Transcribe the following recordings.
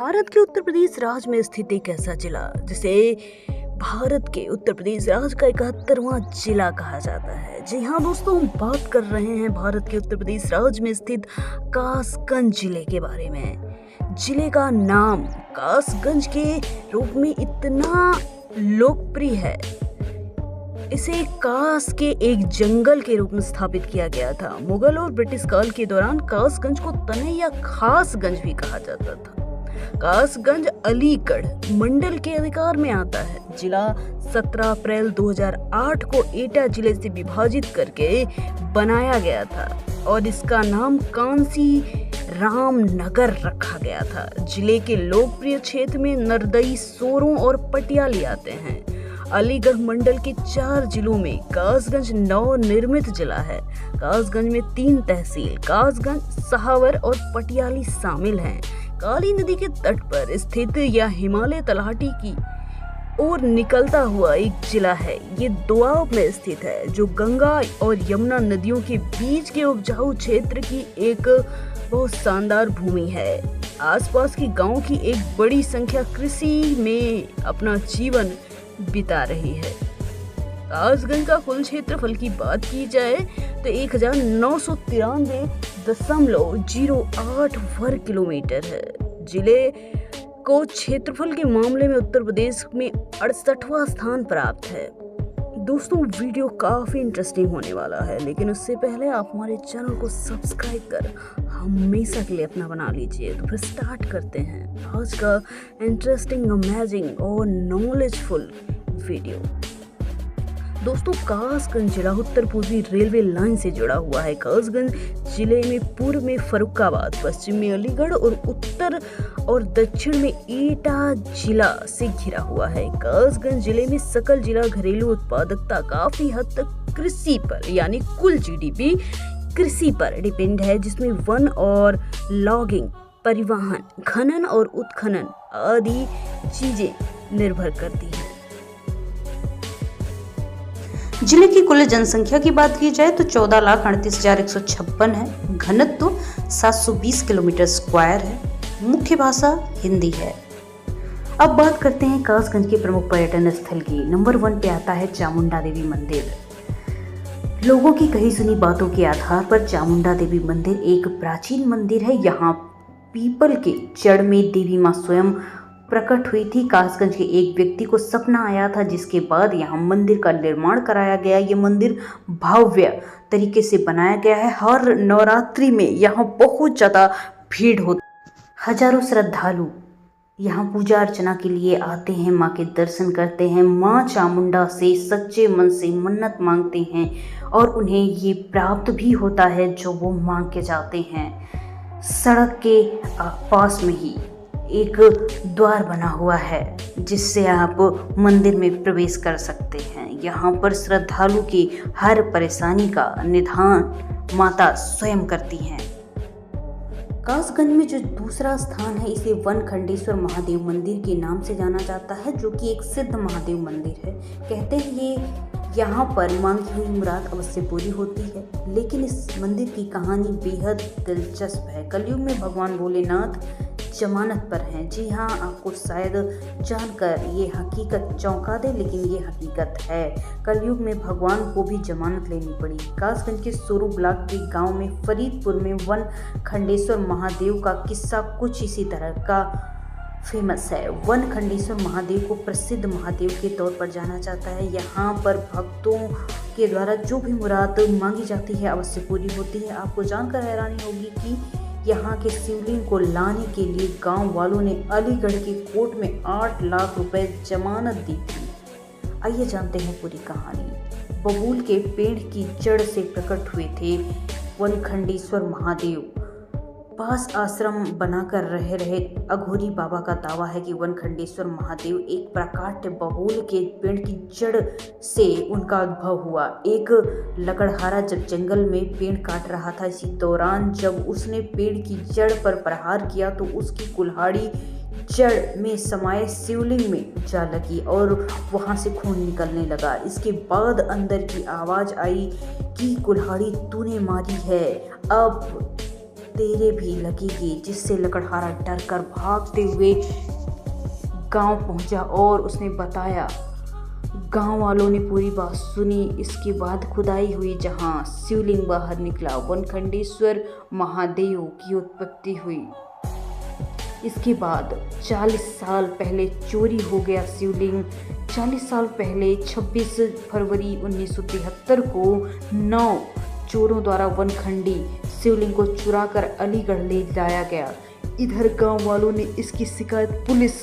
भारत के उत्तर प्रदेश राज्य में स्थित एक ऐसा जिला जिसे भारत के उत्तर प्रदेश राज्य का 71वां जिला कहा जाता है। जी हाँ दोस्तों, हम बात कर रहे हैं भारत के उत्तर प्रदेश राज्य में स्थित कासगंज जिले के बारे में। जिले का नाम कासगंज के रूप में इतना लोकप्रिय है, इसे कास के एक जंगल के रूप में स्थापित किया गया था। मुगल और ब्रिटिश काल के दौरान कासगंज को तनई या खासगंज भी कहा जाता था। कासगंज अलीगढ़ मंडल के अधिकार में आता है। जिला 17 अप्रैल 2008 को एटा जिले से विभाजित करके बनाया गया था और इसका नाम कांसी रामनगर रखा गया था। जिले के लोकप्रिय क्षेत्र में नरदई, सोरों और पटियाली आते हैं। अलीगढ़ मंडल के 4 जिलों में कासगंज नवनिर्मित जिला है। कासगंज में 3 तहसील कासगंज, सहावर और पटियाली शामिल हैं। काली नदी के तट पर स्थित यह हिमालय तलहटी की ओर निकलता हुआ एक जिला है। ये दोआब में स्थित है, जो गंगा और यमुना नदियों के बीच के उपजाऊ क्षेत्र की एक बहुत शानदार भूमि है। आसपास के गांवों की एक बड़ी संख्या कृषि में अपना जीवन बिता रही है। कासगंज का कुल क्षेत्रफल की बात की जाए तो 1993.08 वर्ग किलोमीटर है। जिले को क्षेत्रफल के मामले में उत्तर प्रदेश में 68वां स्थान प्राप्त है। दोस्तों, वीडियो काफी इंटरेस्टिंग होने वाला है, लेकिन उससे पहले आप हमारे चैनल को सब्सक्राइब कर हमेशा के लिए अपना बना लीजिए। तो फिर स्टार्ट करते हैं आज का इंटरेस्टिंग, अमेजिंग और नॉलेजफुल वीडियो। दोस्तों, कासगंज जिला उत्तर पूर्वी रेलवे लाइन से जुड़ा हुआ है। कासगंज जिले में पूर्व में फर्रुखाबाद, पश्चिम में अलीगढ़ और उत्तर और दक्षिण में एटा जिला से घिरा हुआ है। कासगंज जिले में सकल जिला घरेलू उत्पादकता काफी हद तक कृषि पर, यानी कुल जीडीपी कृषि पर डिपेंड है, जिसमें वन और लॉगिंग, परिवहन, खनन और उत्खनन आदि चीजें निर्भर करती हैं। जिले की कुल जनसंख्या की बात की जाए तो 14,38,156 है। घनत्व 720 किलोमीटर स्क्वायर है। मुख्य भाषा हिंदी है। अब बात करते हैं कासगंज के प्रमुख पर्यटन स्थल की। नंबर 1 पे आता है चामुंडा देवी मंदिर। लोगों की कही सुनी बातों के आधार पर चामुंडा देवी मंदिर एक प्राचीन मंदिर है। यहाँ पीपल के जड़ में देवी माँ स्वयं प्रकट हुई थी। कासगंज के एक व्यक्ति को सपना आया था, जिसके बाद यहाँ मंदिर का निर्माण कराया गया। ये मंदिर भव्य तरीके से बनाया गया है। हर नवरात्रि में यहाँ बहुत ज़्यादा भीड़ होती। हजारों श्रद्धालु यहाँ पूजा अर्चना के लिए आते हैं, माँ के दर्शन करते हैं, माँ चामुंडा से सच्चे मन से मन्नत मांगते हैं और उन्हें ये प्राप्त भी होता है जो वो मांग के जाते हैं। सड़क के पास में ही एक द्वार बना हुआ है, जिससे आप मंदिर में प्रवेश कर सकते हैं। यहाँ पर श्रद्धालु की हर परेशानी का निदान माता स्वयं करती हैं। कासगंज में जो दूसरा स्थान है, इसे वनखंडेश्वर महादेव मंदिर के नाम से जाना जाता है, जो कि एक सिद्ध महादेव मंदिर है। कहते हैं ये यहाँ पर मांगी हुई मुराद अवश्य पूरी होती है। लेकिन इस मंदिर की कहानी बेहद दिलचस्प है। कलयुग में भगवान भोलेनाथ जमानत पर हैं। जी हाँ, आपको शायद जानकर ये हकीकत चौंका दे, लेकिन ये हकीकत है। कलयुग में भगवान को भी जमानत लेनी पड़ी। कासगंज के सोरू ब्लॉक के गांव में फरीदपुर में वन खंडेश्वर महादेव का किस्सा कुछ इसी तरह का फेमस है। वन खंडेश्वर महादेव को प्रसिद्ध महादेव के तौर पर जाना जाता है। यहाँ पर भक्तों के द्वारा जो भी मुराद मांगी जाती है अवश्य पूरी होती है। आपको जानकर हैरानी होगी कि यहाँ के शिवलिंग को लाने के लिए गांव वालों ने अलीगढ़ की कोर्ट में 8 लाख रुपए जमानत दी थी। आइए जानते हैं पूरी कहानी। बबूल के पेड़ की जड़ से प्रकट हुए थे वनखंडेश्वर महादेव। पास आश्रम बनाकर रहे अघोरी बाबा का दावा है कि वनखंडेश्वर महादेव एक प्राकट्य बबूल के पेड़ की जड़ से उनका उद्भव हुआ। एक लकड़हारा जब जंगल में पेड़ काट रहा था, इसी दौरान जब उसने पेड़ की जड़ पर प्रहार किया तो उसकी कुल्हाड़ी जड़ में समाये शिवलिंग में जा लगी और वहां से खून निकलने लगा। इसके बाद अंदर की आवाज आई कि कुल्हाड़ी तूने मारी है, अब तेरे भी लगेगी, जिससे लकड़हारा डर कर भागते हुए गांव पहुंचा और उसने बताया। गांव वालों ने पूरी बात सुनी। इसके बाद खुदाई हुई, जहां शिवलिंग बाहर निकला। वनखंडेश्वर महादेव की उत्पत्ति हुई। इसके बाद 40 साल पहले चोरी हो गया शिवलिंग। 40 साल पहले 26 फरवरी 1973 को 9 चोरों द्वारा वनखंडी शिवलिंग को चुराकर अलीगढ़ ले जाया गया। इधर गांव वालों ने इसकी शिकायत पुलिस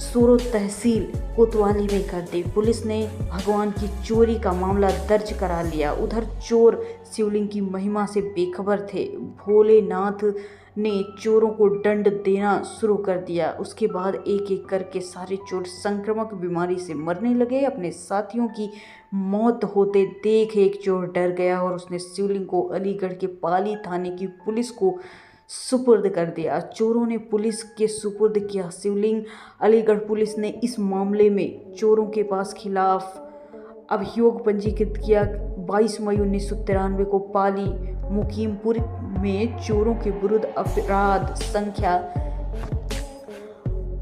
सोरो तहसील कोतवाली में कर दी। पुलिस ने भगवान की चोरी का मामला दर्ज करा लिया। उधर चोर शिवलिंग की महिमा से बेखबर थे। भोलेनाथ ने चोरों को दंड देना शुरू कर दिया। उसके बाद एक एक करके सारे चोर संक्रामक बीमारी से मरने लगे। अपने साथियों की मौत होते देख एक चोर डर गया और उसने शिवलिंग को अलीगढ़ के पाली थाने की पुलिस को सुपुर्द कर दिया। चोरों ने पुलिस के सुपुर्द किया शिवलिंग। अलीगढ़ पुलिस ने इस मामले में चोरों के पास खिलाफ अभियोग पंजीकृत किया। 22 मई 1993 को पाली मुकीमपुर में चोरों के विरुद्ध अपराध संख्या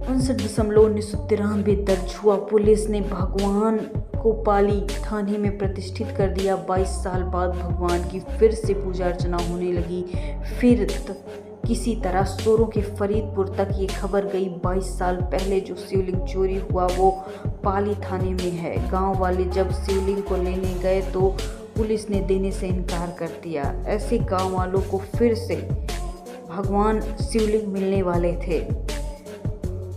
59.1993 दर्ज हुआ। पुलिस ने भगवान को पाली थाने में प्रतिष्ठित कर दिया। 22 साल बाद भगवान की फिर से पूजा अर्चना होने लगी। फिर किसी तरह चोरों के फरीदपुर तक ये खबर गई। 22 साल पहले जो शिवलिंग चोरी हुआ वो पाली थाने में है। गांव वाले जब शिवलिंग को लेने गए तो पुलिस ने देने से इनकार कर दिया। ऐसे गांव वालों को फिर से भगवान शिवलिंग मिलने वाले थे।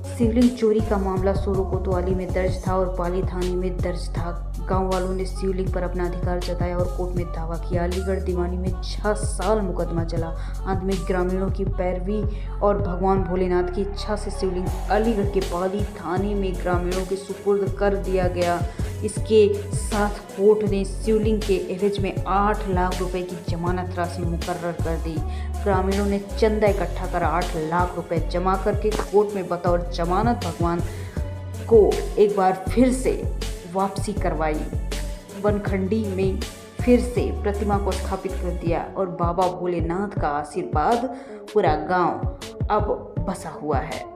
शिवलिंग चोरी का मामला सोरो कोतवाली में दर्ज था और पाली थाने में दर्ज था। गांव वालों ने शिवलिंग पर अपना अधिकार जताया और कोर्ट में दावा किया। अलीगढ़ दीवानी में 6 साल मुकदमा चला। अंत में ग्रामीणों की पैरवी और भगवान भोलेनाथ की इच्छा से शिवलिंग अलीगढ़ के पाली थाने में ग्रामीणों के सुपुर्द कर दिया गया। इसके साथ कोर्ट ने शिवलिंग के एवज में 8 लाख रुपए की जमानत राशि मुकर्रर कर दी। ग्रामीणों ने चंदा इकट्ठा कर 8 लाख रुपए जमा करके कोर्ट में बतौर जमानत भगवान को एक बार फिर से वापसी करवाई। वनखंडी में फिर से प्रतिमा को स्थापित कर दिया और बाबा भोलेनाथ का आशीर्वाद पूरा गांव अब बसा हुआ है।